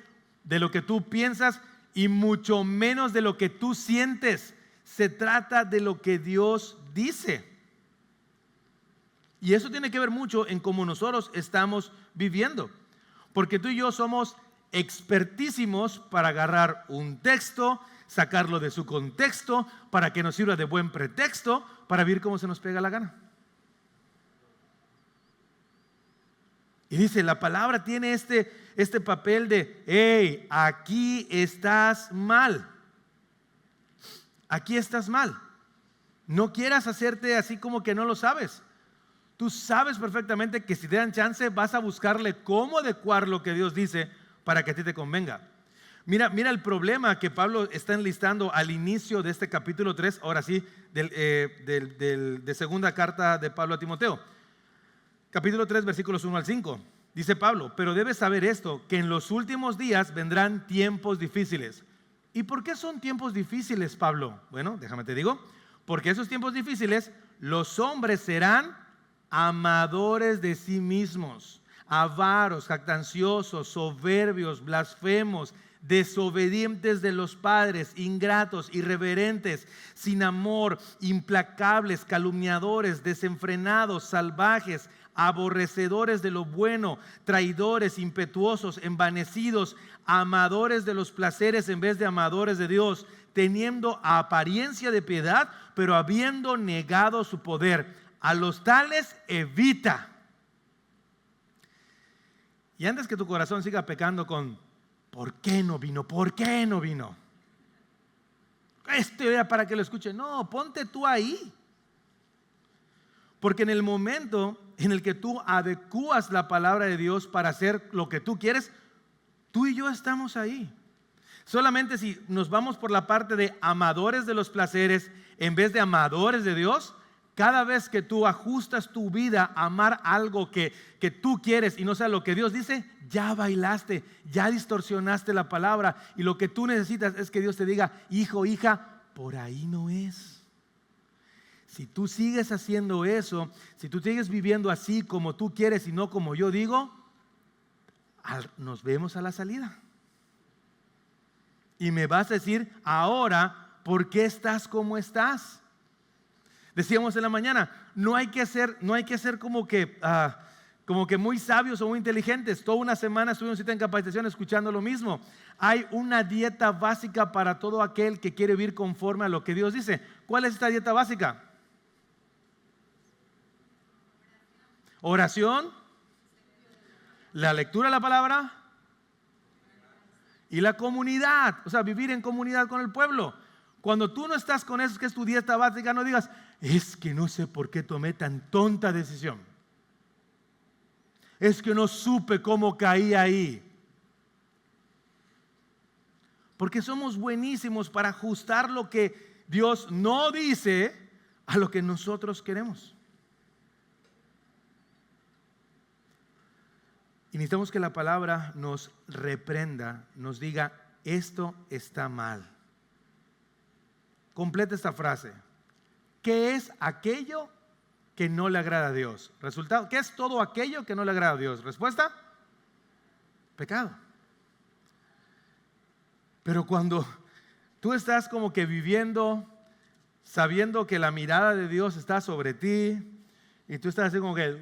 de lo que tú piensas, y mucho menos de lo que tú sientes. Se trata de lo que Dios dice. Y eso tiene que ver mucho en cómo nosotros estamos viviendo, porque tú y yo somos expertísimos para agarrar un texto, sacarlo de su contexto, para que nos sirva de buen pretexto, para vivir como se nos pega la gana. Y dice, la palabra tiene este papel de, hey, aquí estás mal. aquí estás mal. No quieras hacerte así como que no lo sabes. Tú sabes perfectamente que si te dan chance vas a buscarle cómo adecuar lo que Dios dice para que a ti te convenga. Mira el problema que Pablo está enlistando al inicio de este capítulo 3, ahora sí, de segunda carta de Pablo a Timoteo. Capítulo 3, versículos 1 al 5. Dice Pablo, pero debes saber esto, que en los últimos días vendrán tiempos difíciles. ¿Y por qué son tiempos difíciles, Pablo? Bueno, déjame te digo, porque esos tiempos difíciles, los hombres serán amadores de sí mismos, avaros, jactanciosos, soberbios, blasfemos, desobedientes de los padres, ingratos, irreverentes, sin amor, implacables, calumniadores, desenfrenados, salvajes, aborrecedores de lo bueno, traidores, impetuosos, envanecidos, amadores de los placeres en vez de amadores de Dios, teniendo apariencia de piedad, pero habiendo negado su poder. A los tales evita. Y antes que tu corazón siga pecando con ¿por qué no vino? ¿Por qué no vino? Esto era para que lo escuche. No, ponte tú ahí. Porque en el momento en el que tú adecuas la palabra de Dios para hacer lo que tú quieres, tú y yo estamos ahí. Solamente si nos vamos por la parte de amadores de los placeres en vez de amadores de Dios, cada vez que tú ajustas tu vida a amar algo que tú quieres y no sea lo que Dios dice, ya bailaste, ya distorsionaste la palabra, y lo que tú necesitas es que Dios te diga, hijo, hija, por ahí no es. Si tú sigues haciendo eso, si tú sigues viviendo así como tú quieres y no como yo digo, nos vemos a la salida. Y me vas a decir ahora, ¿por qué estás como estás? Decíamos en la mañana, no hay que ser como que muy sabios o muy inteligentes. Toda una semana estuvimos en capacitación escuchando lo mismo. Hay una dieta básica para todo aquel que quiere vivir conforme a lo que Dios dice. ¿Cuál es esta dieta básica? Oración, la lectura de la palabra y la comunidad. O sea, vivir en comunidad con el pueblo. Cuando tú no estás con eso, que es tu dieta básica, no digas, es que no sé por qué tomé tan tonta decisión. Es que no supe cómo caí ahí. Porque somos buenísimos para ajustar lo que Dios no dice a lo que nosotros queremos. Y necesitamos que la palabra nos reprenda, nos diga, esto está mal. Completa esta frase. ¿Qué es aquello que no le agrada a Dios? Resultado, ¿qué es todo aquello que no le agrada a Dios? Respuesta, pecado. Pero cuando tú estás como que viviendo, sabiendo que la mirada de Dios está sobre ti, y tú estás así como que,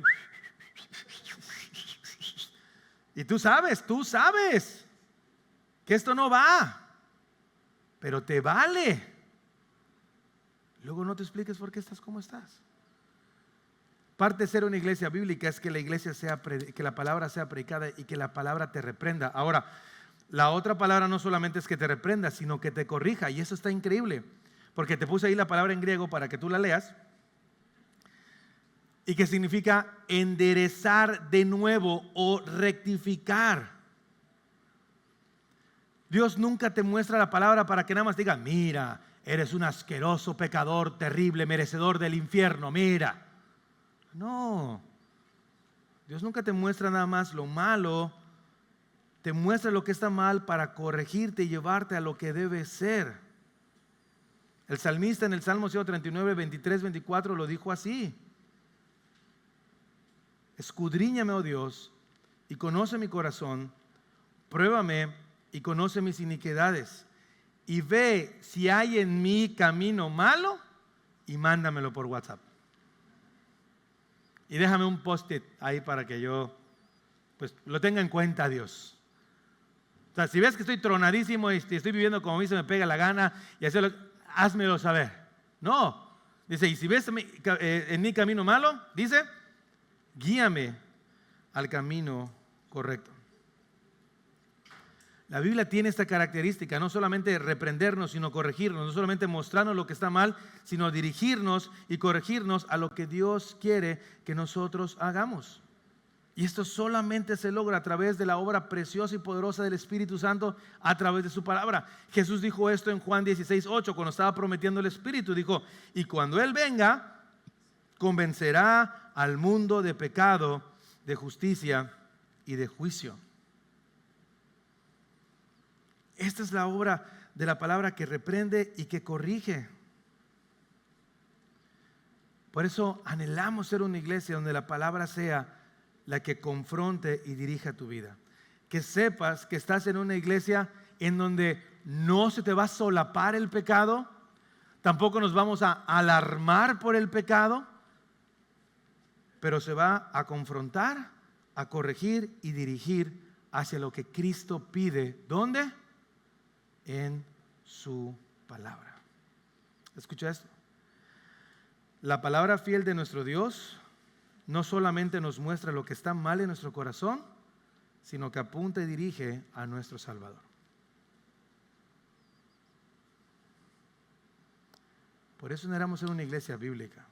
y tú sabes que esto no va, pero te vale. Luego no te expliques por qué estás como estás. Parte de ser una iglesia bíblica es que la palabra sea predicada y que la palabra te reprenda. Ahora, la otra palabra no solamente es que te reprenda, sino que te corrija, y eso está increíble, porque te puse ahí la palabra en griego para que tú la leas, y que significa enderezar de nuevo o rectificar. Dios nunca te muestra la palabra para que nada más diga, mira, eres un asqueroso pecador terrible, merecedor del infierno, mira. No, Dios nunca te muestra nada más lo malo, te muestra lo que está mal para corregirte y llevarte a lo que debe ser. El salmista en el Salmo 139, 23, 24 lo dijo así: escudriñame, oh Dios, y conoce mi corazón, pruébame y conoce mis iniquidades, y ve si hay en mí camino malo y mándamelo por WhatsApp. Y déjame un post-it ahí para que yo pues lo tenga en cuenta, Dios. O sea, si ves que estoy tronadísimo y estoy viviendo como a mí se me pega la gana, y házmelo saber. No, dice, y si ves en mi camino malo, dice, guíame al camino correcto. La Biblia tiene esta característica, no solamente reprendernos, sino corregirnos, no solamente mostrarnos lo que está mal, sino dirigirnos y corregirnos a lo que Dios quiere que nosotros hagamos. Y esto solamente se logra a través de la obra preciosa y poderosa del Espíritu Santo, a través de su palabra. Jesús dijo esto en Juan 16:8, cuando estaba prometiendo el Espíritu. Dijo, y cuando Él venga, convencerá al mundo de pecado, de justicia y de juicio. Esta es la obra de la palabra que reprende y que corrige. Por eso anhelamos ser una iglesia donde la palabra sea la que confronte y dirija tu vida. Que sepas que estás en una iglesia en donde no se te va a solapar el pecado, tampoco nos vamos a alarmar por el pecado, pero se va a confrontar, a corregir y dirigir hacia lo que Cristo pide. ¿Dónde? En su palabra. Escucha esto. La palabra fiel de nuestro Dios no solamente nos muestra lo que está mal en nuestro corazón, sino que apunta y dirige a nuestro Salvador. Por eso necesitamos ser una iglesia bíblica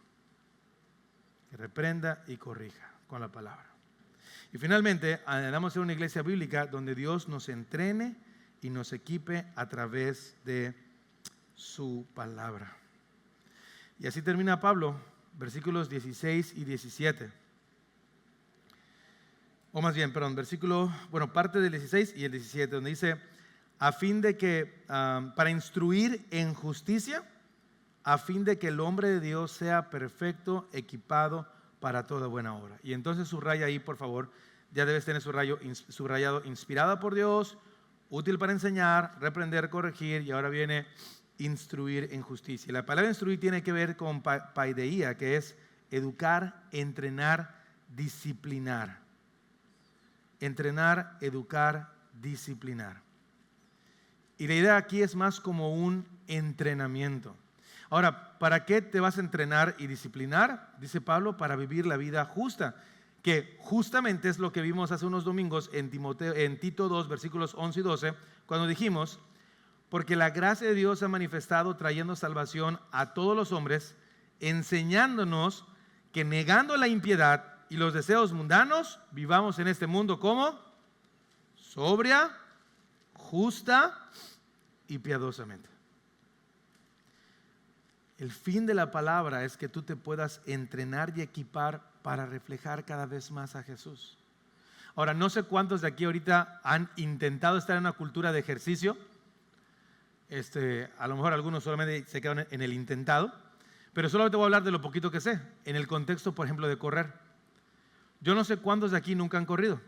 que reprenda y corrija con la palabra. Y finalmente, anhelamos ser una iglesia bíblica donde Dios nos entrene y nos equipe a través de su palabra. Y así termina Pablo, versículos 16 y 17. O más bien, perdón, parte del 16 y el 17, donde dice, a fin de que, para instruir en justicia, a fin de que el hombre de Dios sea perfecto, equipado para toda buena obra. Y entonces subraya ahí, por favor, ya debes tener subrayado, inspirada por Dios, útil para enseñar, reprender, corregir, y ahora viene instruir en justicia. La palabra instruir tiene que ver con paideía, que es educar, entrenar, disciplinar. Entrenar, educar, disciplinar. Y la idea aquí es más como un entrenamiento. Ahora, ¿para qué te vas a entrenar y disciplinar? Dice Pablo, para vivir la vida justa, que justamente es lo que vimos hace unos domingos en Tito 2, versículos 11 y 12, cuando dijimos, porque la gracia de Dios se ha manifestado trayendo salvación a todos los hombres, enseñándonos que negando la impiedad y los deseos mundanos, vivamos en este mundo como sobria, justa y piadosamente. El fin de la palabra es que tú te puedas entrenar y equipar para reflejar cada vez más a Jesús. Ahora, no sé cuántos de aquí ahorita han intentado estar en una cultura de ejercicio. A lo mejor algunos solamente se quedan en el intentado, pero solamente voy a hablar de lo poquito que sé, en el contexto, por ejemplo, de correr. Yo no sé cuántos de aquí nunca han corrido,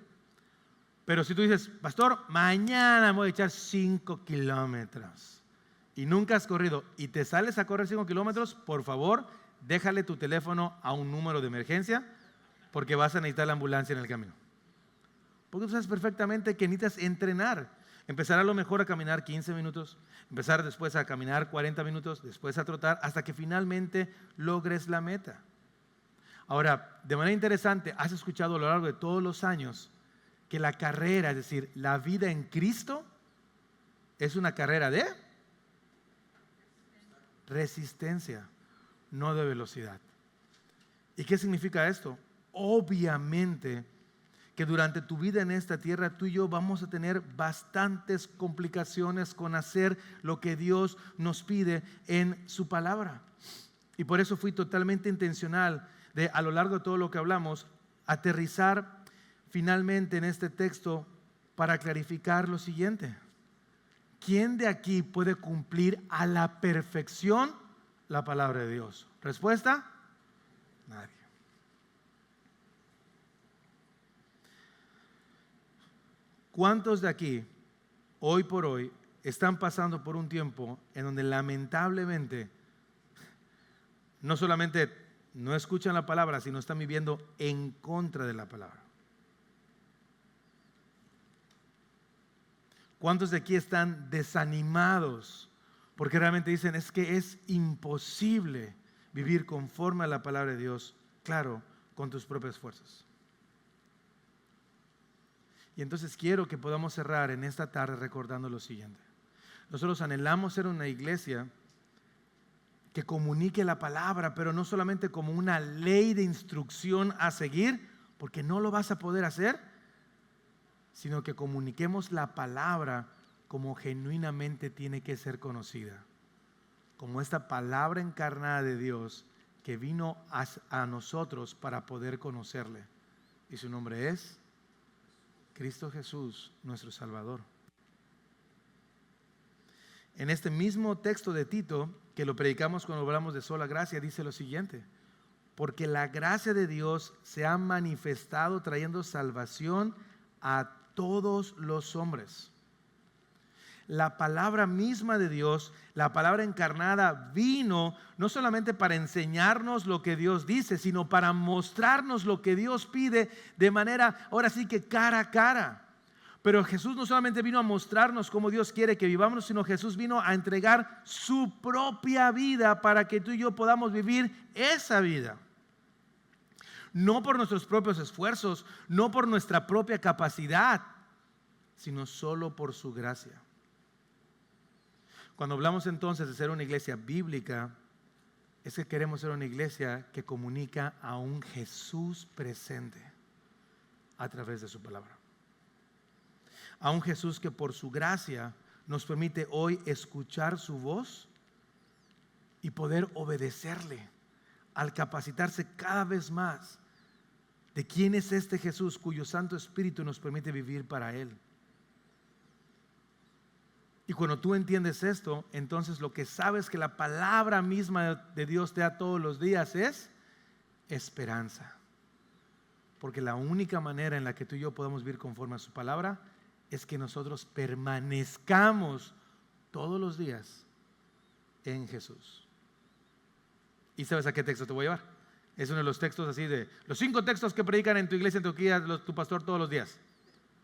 pero si tú dices, pastor, mañana voy a echar 5 kilómetros y nunca has corrido y te sales a correr 5 kilómetros, por favor, déjale tu teléfono a un número de emergencia porque vas a necesitar la ambulancia en el camino. Porque tú sabes perfectamente que necesitas entrenar. Empezar a lo mejor a caminar 15 minutos, empezar después a caminar 40 minutos, después a trotar, hasta que finalmente logres la meta. Ahora, de manera interesante, has escuchado a lo largo de todos los años que la carrera, es decir, la vida en Cristo, es una carrera de resistencia, no de velocidad. ¿Y qué significa esto? Obviamente que durante tu vida en esta tierra tú y yo vamos a tener bastantes complicaciones con hacer lo que Dios nos pide en su palabra. Y por eso fui totalmente intencional de, a lo largo de todo lo que hablamos, aterrizar finalmente en este texto para clarificar lo siguiente. ¿Quién de aquí puede cumplir a la perfección la palabra de Dios? ¿Respuesta? Nadie. ¿Cuántos de aquí, hoy por hoy, están pasando por un tiempo en donde lamentablemente no solamente no escuchan la palabra, sino están viviendo en contra de la palabra? ¿Cuántos de aquí están desanimados porque realmente dicen, es que es imposible vivir conforme a la palabra de Dios, claro, con tus propias fuerzas? Y entonces quiero que podamos cerrar en esta tarde recordando lo siguiente. Nosotros anhelamos ser una iglesia que comunique la palabra, pero no solamente como una ley de instrucción a seguir, porque no lo vas a poder hacer, sino que comuniquemos la palabra como genuinamente tiene que ser conocida, como esta palabra encarnada de Dios que vino a nosotros para poder conocerle. Y su nombre es Cristo Jesús, nuestro Salvador. En este mismo texto de Tito, que lo predicamos cuando hablamos de sola gracia, dice lo siguiente: porque la gracia de Dios se ha manifestado trayendo salvación a todos los hombres. La palabra misma de Dios, la palabra encarnada, vino no solamente para enseñarnos lo que Dios dice, sino para mostrarnos lo que Dios pide de manera, ahora sí que cara a cara. Pero Jesús no solamente vino a mostrarnos cómo Dios quiere que vivamos, sino Jesús vino a entregar su propia vida para que tú y yo podamos vivir esa vida. No por nuestros propios esfuerzos, no por nuestra propia capacidad, sino solo por su gracia. Cuando hablamos entonces de ser una iglesia bíblica, es que queremos ser una iglesia que comunica a un Jesús presente a través de su palabra. A un Jesús que por su gracia nos permite hoy escuchar su voz y poder obedecerle al capacitarse cada vez más de quién es este Jesús cuyo Santo Espíritu nos permite vivir para Él. Y cuando tú entiendes esto, entonces lo que sabes que la palabra misma de Dios te da todos los días es esperanza. Porque la única manera en la que tú y yo podemos vivir conforme a su palabra es que nosotros permanezcamos todos los días en Jesús. ¿Y sabes a qué texto te voy a llevar? Es uno de los textos así de los 5 textos que predican en tu iglesia en Antioquía, tu pastor todos los días.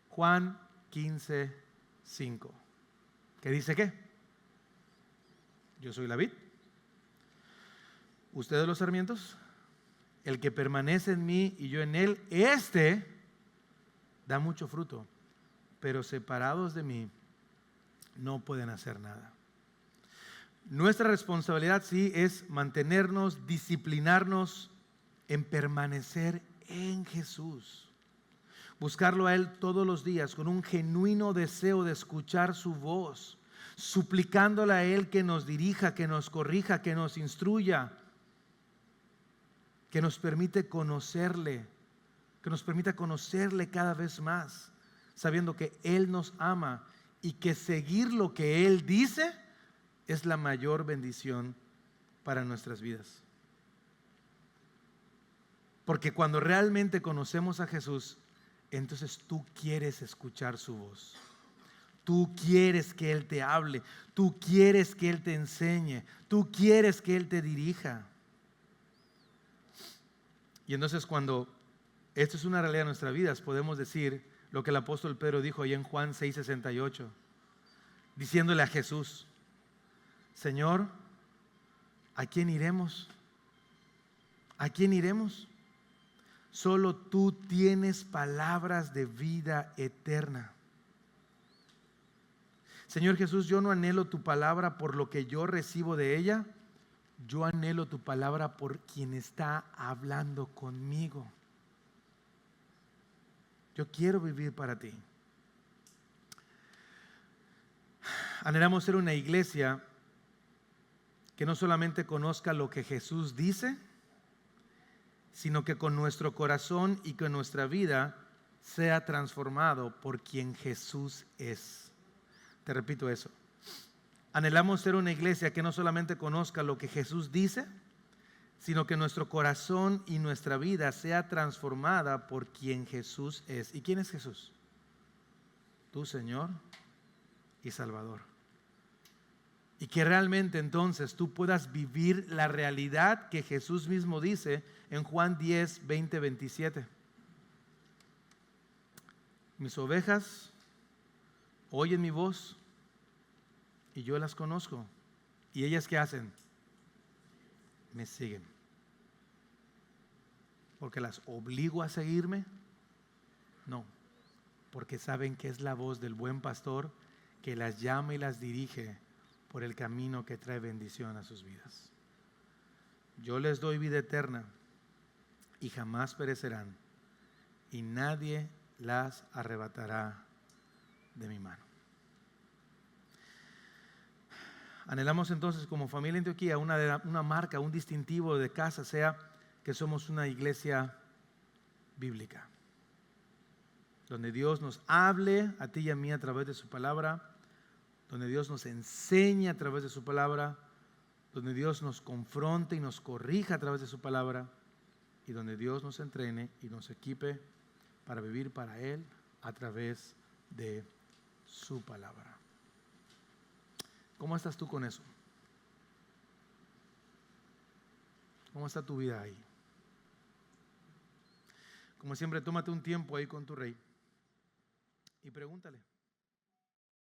Juan 15:5. ¿Qué dice qué? Yo soy la vid, ustedes los sarmientos. El que permanece en mí y yo en él, este da mucho fruto, pero separados de mí no pueden hacer nada. Nuestra responsabilidad sí es mantenernos, disciplinarnos en permanecer en Jesús. Buscarlo a Él todos los días con un genuino deseo de escuchar su voz, suplicándole a Él que nos dirija, que nos corrija, que nos instruya, que nos permite conocerle, que nos permita conocerle cada vez más, sabiendo que Él nos ama y que seguir lo que Él dice es la mayor bendición para nuestras vidas. Porque cuando realmente conocemos a Jesús, entonces tú quieres escuchar su voz. Tú quieres que Él te hable. Tú quieres que Él te enseñe. Tú quieres que Él te dirija. Y entonces cuando esto es una realidad de nuestras vidas, podemos decir lo que el apóstol Pedro dijo ahí en Juan 6:68, diciéndole a Jesús: Señor, ¿a quién iremos? ¿A quién iremos? Solo tú tienes palabras de vida eterna. Señor Jesús, yo no anhelo tu palabra por lo que yo recibo de ella, yo anhelo tu palabra por quien está hablando conmigo. Yo quiero vivir para ti. Anhelamos ser una iglesia que no solamente conozca lo que Jesús dice, sino que con nuestro corazón y con nuestra vida sea transformado por quien Jesús es. Te repito eso. Anhelamos ser una iglesia que no solamente conozca lo que Jesús dice, sino que nuestro corazón y nuestra vida sea transformada por quien Jesús es. ¿Y quién es Jesús? Tu Señor y Salvador. Y que realmente entonces tú puedas vivir la realidad que Jesús mismo dice en Juan 10, 20, 27. Mis ovejas oyen mi voz y yo las conozco. ¿Y ellas qué hacen? Me siguen. ¿Porque las obligo a seguirme? No. porque saben que es la voz del buen pastor que las llama y las dirige por el camino que trae bendición a sus vidas. Yo les doy vida eterna y jamás perecerán, y nadie las arrebatará de mi mano. Anhelamos entonces como familia Antioquía una marca, un distintivo de casa, sea que somos una iglesia bíblica, donde Dios nos hable a ti y a mí a través de su palabra, donde Dios nos enseñe a través de su palabra, donde Dios nos confronte y nos corrija a través de su palabra, y donde Dios nos entrene y nos equipe para vivir para Él a través de su palabra. ¿Cómo estás tú con eso? ¿Cómo está tu vida ahí? Como siempre, tómate un tiempo ahí con tu rey y pregúntale.